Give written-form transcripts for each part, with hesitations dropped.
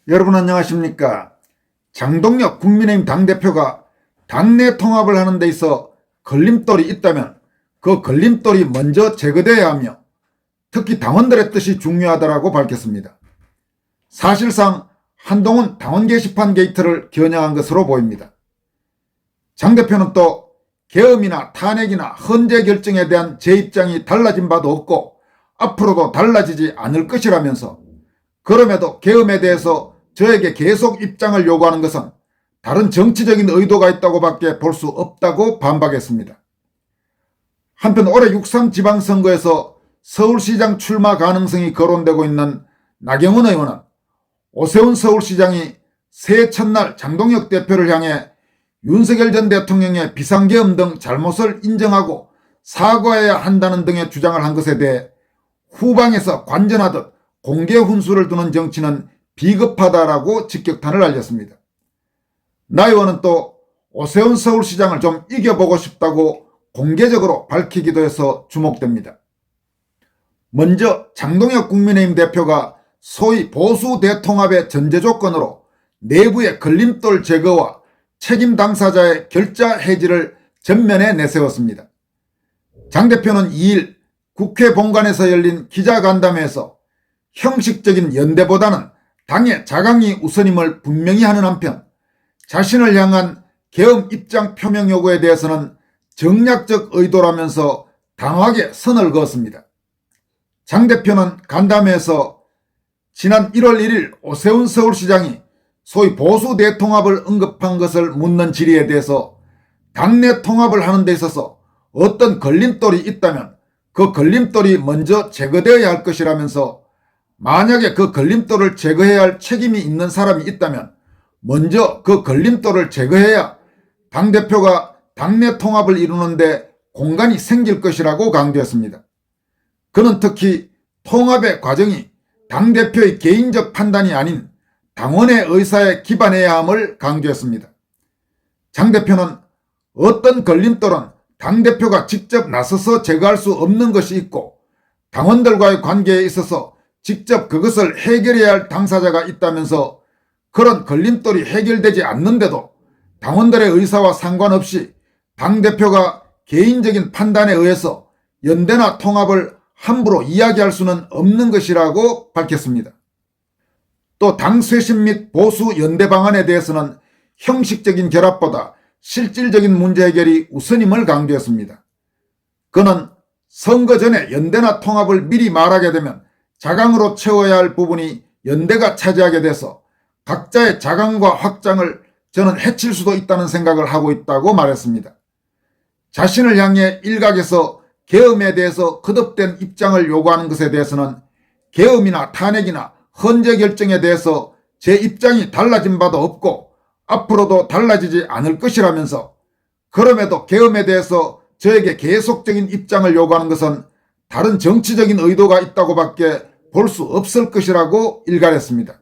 여러분 안녕하십니까? 장동혁 국민의힘 당대표가 당내 통합을 하는 데 있어 걸림돌이 있다면 그 걸림돌이 먼저 제거돼야 하며 특히 당원들의 뜻이 중요하다고 밝혔습니다. 사실상 한동훈 당원 게시판 게이트를 겨냥한 것으로 보입니다. 장 대표는 또 계엄이나 탄핵이나 헌재 결정에 대한 제 입장이 달라진 바도 없고 앞으로도 달라지지 않을 것이라면서 그럼에도 계엄에 대해서 저에게 계속 입장을 요구하는 것은 다른 정치적인 의도가 있다고 밖에 볼 수 없다고 반박했습니다. 한편 올해 6.3 지방선거에서 서울시장 출마 가능성이 거론되고 있는 나경원 의원은 오세훈 서울시장이 새해 첫날 장동혁 대표를 향해 윤석열 전 대통령의 비상계엄 등 잘못을 인정하고 사과해야 한다는 등의 주장을 한 것에 대해 후방에서 관전하듯 공개 훈수를 두는 정치는 비겁하다라고 직격탄을 날렸습니다. 나 의원은 또 오세훈 서울시장을 좀 이겨보고 싶다고 공개적으로 밝히기도 해서 주목됩니다. 먼저 장동혁 국민의힘 대표가 소위 보수 대통합의 전제 조건으로 내부의 걸림돌 제거와 책임 당사자의 결자 해지를 전면에 내세웠습니다. 장 대표는 2일 국회 본관에서 열린 기자간담회에서 형식적인 연대보다는 당의 자강이 우선임을 분명히 하는 한편 자신을 향한 계엄 입장 표명 요구에 대해서는 정략적 의도라면서 당하게 선을 그었습니다. 장 대표는 간담회에서 지난 1월 1일 오세훈 서울시장이 소위 보수 대통합을 언급한 것을 묻는 질의에 대해서 당내 통합을 하는 데 있어서 어떤 걸림돌이 있다면 그 걸림돌이 먼저 제거되어야 할 것이라면서 만약에 그 걸림돌을 제거해야 할 책임이 있는 사람이 있다면 먼저 그 걸림돌을 제거해야 당대표가 당내 통합을 이루는데 공간이 생길 것이라고 강조했습니다. 그는 특히 통합의 과정이 당대표의 개인적 판단이 아닌 당원의 의사에 기반해야 함을 강조했습니다. 장 대표는 어떤 걸림돌은 당대표가 직접 나서서 제거할 수 없는 것이 있고 당원들과의 관계에 있어서 직접 그것을 해결해야 할 당사자가 있다면서 그런 걸림돌이 해결되지 않는데도 당원들의 의사와 상관없이 당대표가 개인적인 판단에 의해서 연대나 통합을 함부로 이야기할 수는 없는 것이라고 밝혔습니다. 또 당 쇄신 및 보수 연대 방안에 대해서는 형식적인 결합보다 실질적인 문제 해결이 우선임을 강조했습니다. 그는 선거 전에 연대나 통합을 미리 말하게 되면 자강으로 채워야 할 부분이 연대가 차지하게 돼서 각자의 자강과 확장을 저는 해칠 수도 있다는 생각을 하고 있다고 말했습니다. 자신을 향해 일각에서 계엄에 대해서 거듭된 입장을 요구하는 것에 대해서는 계엄이나 탄핵이나 헌재 결정에 대해서 제 입장이 달라진 바도 없고 앞으로도 달라지지 않을 것이라면서 그럼에도 계엄에 대해서 저에게 계속적인 입장을 요구하는 것은 다른 정치적인 의도가 있다고 밖에 볼 수 없을 것이라고 일갈했습니다.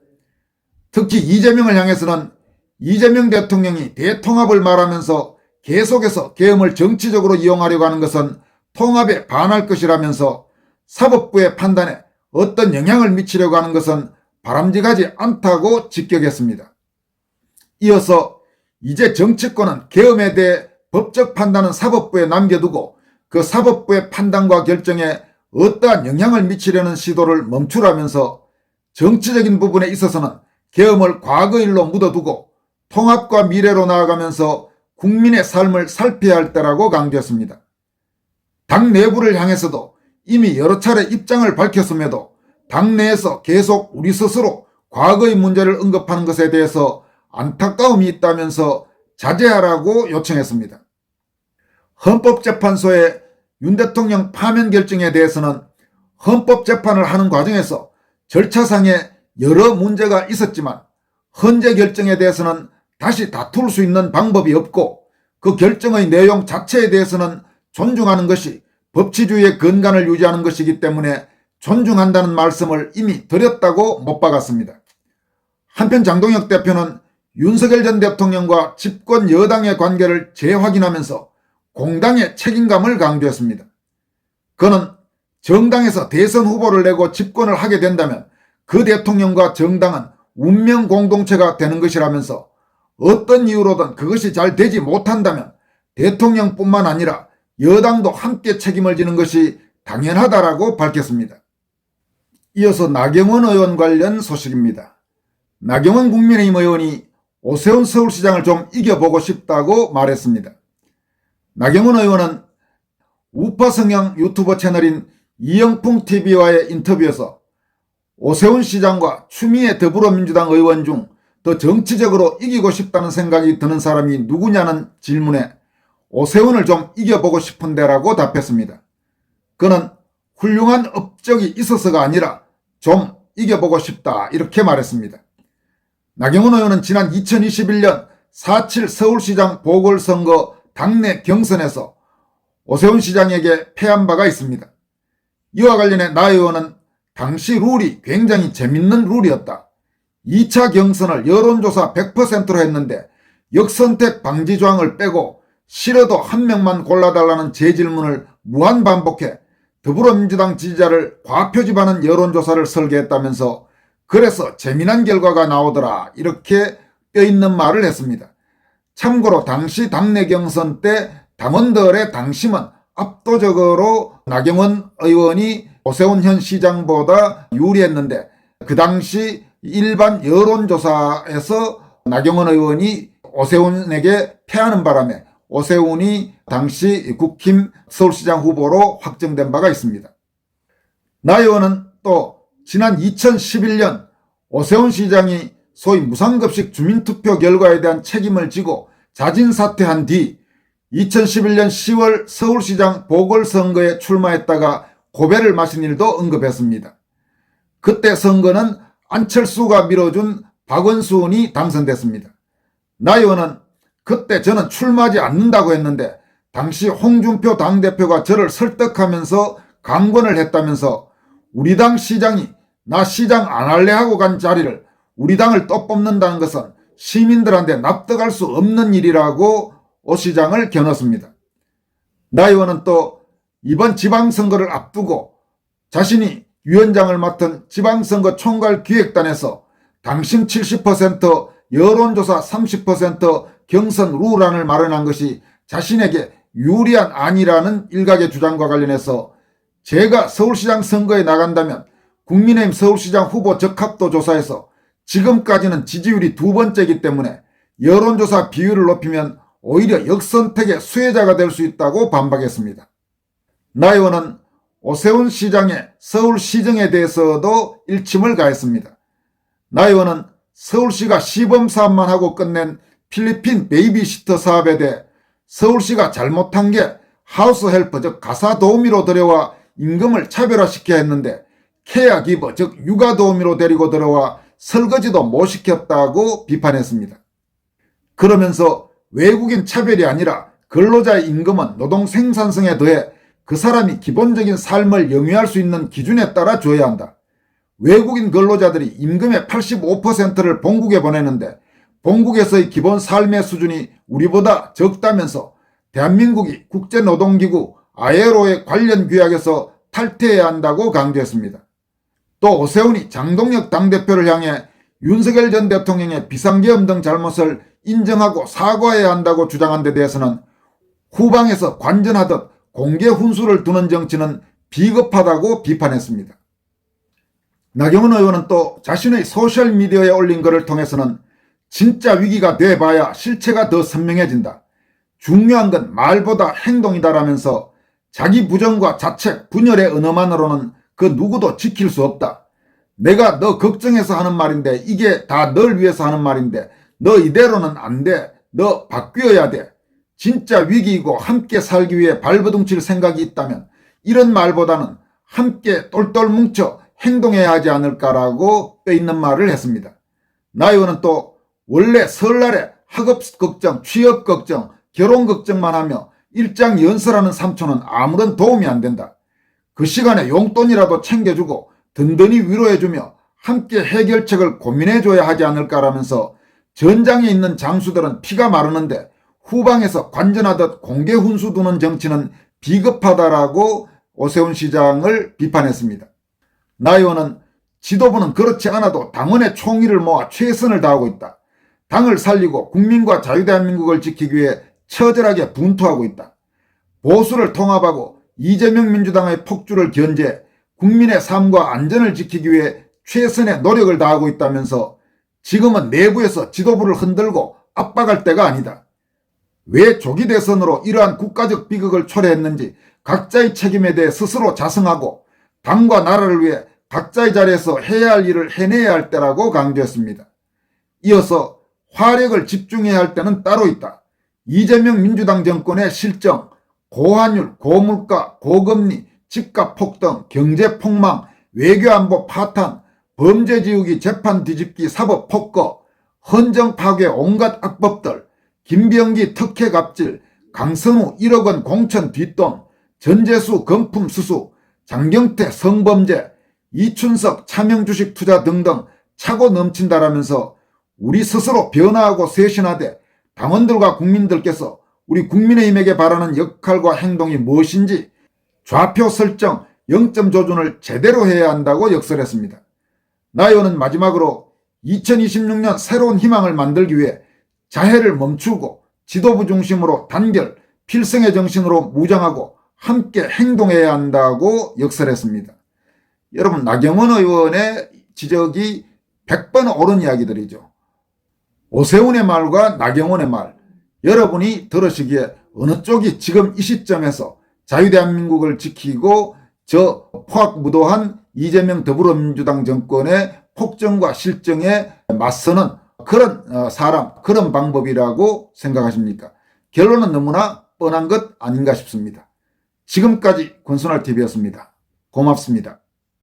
특히 이재명을 향해서는 이재명 대통령이 대통합을 말하면서 계속해서 계엄을 정치적으로 이용하려고 하는 것은 통합에 반할 것이라면서 사법부의 판단에 어떤 영향을 미치려고 하는 것은 바람직하지 않다고 직격했습니다. 이어서 이제 정치권은 계엄에 대해 법적 판단은 사법부에 남겨두고 그 사법부의 판단과 결정에 어떠한 영향을 미치려는 시도를 멈추라면서 정치적인 부분에 있어서는 계엄을 과거 일로 묻어두고 통합과 미래로 나아가면서 국민의 삶을 살펴야 할 때라고 강조했습니다. 당 내부를 향해서도 이미 여러 차례 입장을 밝혔음에도 당내에서 계속 우리 스스로 과거의 문제를 언급하는 것에 대해서 안타까움이 있다면서 자제하라고 요청했습니다. 헌법재판소의 윤 대통령 파면 결정에 대해서는 헌법재판을 하는 과정에서 절차상에 여러 문제가 있었지만 헌재 결정에 대해서는 다시 다툴 수 있는 방법이 없고 그 결정의 내용 자체에 대해서는 존중하는 것이 법치주의의 근간을 유지하는 것이기 때문에 존중한다는 말씀을 이미 드렸다고 못 박았습니다. 한편 장동혁 대표는 윤석열 전 대통령과 집권 여당의 관계를 재확인하면서 공당의 책임감을 강조했습니다. 그는 정당에서 대선 후보를 내고 집권을 하게 된다면 그 대통령과 정당은 운명 공동체가 되는 것이라면서 어떤 이유로든 그것이 잘 되지 못한다면 대통령뿐만 아니라 여당도 함께 책임을 지는 것이 당연하다라고 밝혔습니다. 이어서 나경원 의원 관련 소식입니다. 나경원 국민의힘 의원이 오세훈 서울시장을 좀 이겨보고 싶다고 말했습니다. 나경원 의원은 우파 성향 유튜버 채널인 이영풍TV와의 인터뷰에서 오세훈 시장과 추미애 더불어민주당 의원 중 더 정치적으로 이기고 싶다는 생각이 드는 사람이 누구냐는 질문에 오세훈을 좀 이겨보고 싶은데라고 답했습니다. 그는 훌륭한 업적이 있어서가 아니라 좀 이겨보고 싶다 이렇게 말했습니다. 나경원 의원은 지난 2021년 4.7 서울시장 보궐선거 당내 경선에서 오세훈 시장에게 패한 바가 있습니다. 이와 관련해 나 의원은 당시 룰이 굉장히 재밌는 룰이었다. 2차 경선을 여론조사 100%로 했는데 역선택 방지 조항을 빼고 싫어도 한 명만 골라달라는 재질문을 무한 반복해 더불어민주당 지지자를 과표집하는 여론조사를 설계했다면서 그래서 재미난 결과가 나오더라 이렇게 뼈있는 말을 했습니다. 참고로 당시 당내 경선 때 당원들의 당심은 압도적으로 나경원 의원이 오세훈 현 시장보다 유리했는데 그 당시 일반 여론조사에서 나경원 의원이 오세훈에게 패하는 바람에 오세훈이 당시 국힘 서울시장 후보로 확정된 바가 있습니다. 나 의원은 또 지난 2011년 오세훈 시장이 소위 무상급식 주민투표 결과에 대한 책임을 지고 자진 사퇴한 뒤 2011년 10월 서울시장 보궐선거에 출마했다가 고배를 마신 일도 언급했습니다. 그때 선거는 안철수가 밀어준 박원순이 당선됐습니다. 나 의원은 그때 저는 출마하지 않는다고 했는데 당시 홍준표 당대표가 저를 설득하면서 강권을 했다면서 우리 당 시장이 나 시장 안 할래 하고 간 자리를 우리 당을 또 뽑는다는 것은 시민들한테 납득할 수 없는 일이라고 오 시장을 겨눴습니다. 나 의원은 또 이번 지방선거를 앞두고 자신이 위원장을 맡은 지방선거 총괄기획단에서 당심 70%, 여론조사 30% 경선 룰안을 마련한 것이 자신에게 유리한 안이라는 일각의 주장과 관련해서 제가 서울시장 선거에 나간다면 국민의힘 서울시장 후보 적합도 조사에서 지금까지는 지지율이 두 번째이기 때문에 여론조사 비율을 높이면 오히려 역선택의 수혜자가 될 수 있다고 반박했습니다. 나 의원은 오세훈 시장의 서울시정에 대해서도 일침을 가했습니다. 나 의원은 서울시가 시범사업만 하고 끝낸 필리핀 베이비시터 사업에 대해 서울시가 잘못한 게 하우스 헬퍼 즉 가사도우미로 들여와 임금을 차별화시켜야 했는데 케어 기버 즉 육아도우미로 데리고 들어와 설거지도 못 시켰다고 비판했습니다. 그러면서 외국인 차별이 아니라 근로자의 임금은 노동 생산성에 더해 그 사람이 기본적인 삶을 영위할 수 있는 기준에 따라 줘야 한다. 외국인 근로자들이 임금의 85%를 본국에 보내는데 본국에서의 기본 삶의 수준이 우리보다 적다면서 대한민국이 국제노동기구 ILO의 관련 규약에서 탈퇴해야 한다고 강조했습니다. 또 오세훈이 장동혁 당대표를 향해 윤석열 전 대통령의 비상계엄 등 잘못을 인정하고 사과해야 한다고 주장한 데 대해서는 후방에서 관전하듯 공개 훈수를 두는 정치는 비겁하다고 비판했습니다. 나경원 의원은 또 자신의 소셜미디어에 올린 글을 통해서는 진짜 위기가 돼봐야 실체가 더 선명해진다. 중요한 건 말보다 행동이다라면서 자기 부정과 자책, 분열의 언어만으로는 그 누구도 지킬 수 없다. 내가 너 걱정해서 하는 말인데 이게 다 널 위해서 하는 말인데 너 이대로는 안 돼. 너 바뀌어야 돼. 진짜 위기이고 함께 살기 위해 발버둥칠 생각이 있다면 이런 말보다는 함께 똘똘 뭉쳐 행동해야 하지 않을까라고 뼈있는 말을 했습니다. 나 의원은 또 원래 설날에 학업 걱정, 취업 걱정, 결혼 걱정만 하며 일장 연설하는 삼촌은 아무런 도움이 안 된다. 그 시간에 용돈이라도 챙겨주고 든든히 위로해주며 함께 해결책을 고민해줘야 하지 않을까라면서 전장에 있는 장수들은 피가 마르는데 후방에서 관전하듯 공개 훈수 두는 정치는 비겁하다라고 오세훈 시장을 비판했습니다. 나 의원은 지도부는 그렇지 않아도 당원의 총의를 모아 최선을 다하고 있다. 당을 살리고 국민과 자유대한민국을 지키기 위해 처절하게 분투하고 있다. 보수를 통합하고 이재명 민주당의 폭주를 견제, 국민의 삶과 안전을 지키기 위해 최선의 노력을 다하고 있다면서 지금은 내부에서 지도부를 흔들고 압박할 때가 아니다. 왜 조기 대선으로 이러한 국가적 비극을 초래했는지 각자의 책임에 대해 스스로 자성하고 당과 나라를 위해 각자의 자리에서 해야 할 일을 해내야 할 때라고 강조했습니다. 이어서 화력을 집중해야 할 때는 따로 있다. 이재명 민주당 정권의 실정, 고환율, 고물가, 고금리, 집값 폭등, 경제 폭망, 외교안보 파탄, 범죄 지우기, 재판 뒤집기, 사법 폭거, 헌정 파괴 온갖 악법들, 김병기 특혜 갑질, 강선우 1억 원 공천 뒷돈, 전재수 금품 수수, 장경태 성범죄, 이춘석 차명주식 투자 등등 차고 넘친다라면서 우리 스스로 변화하고 쇄신하되 당원들과 국민들께서 우리 국민의힘에게 바라는 역할과 행동이 무엇인지 좌표 설정, 0점 조준을 제대로 해야 한다고 역설했습니다. 나 의원은 마지막으로 2026년 새로운 희망을 만들기 위해 자해를 멈추고 지도부 중심으로 단결, 필승의 정신으로 무장하고 함께 행동해야 한다고 역설했습니다. 여러분, 나경원 의원의 지적이 100번 옳은 이야기들이죠. 오세훈의 말과 나경원의 말, 여러분이 들으시기에 어느 쪽이 지금 이 시점에서 자유대한민국을 지키고 저 포악무도한 이재명 더불어민주당 정권의 폭정과 실정에 맞서는 그런 사람, 그런 방법이라고 생각하십니까? 결론은 너무나 뻔한 것 아닌가 싶습니다. 지금까지 권순할TV였습니다. 고맙습니다.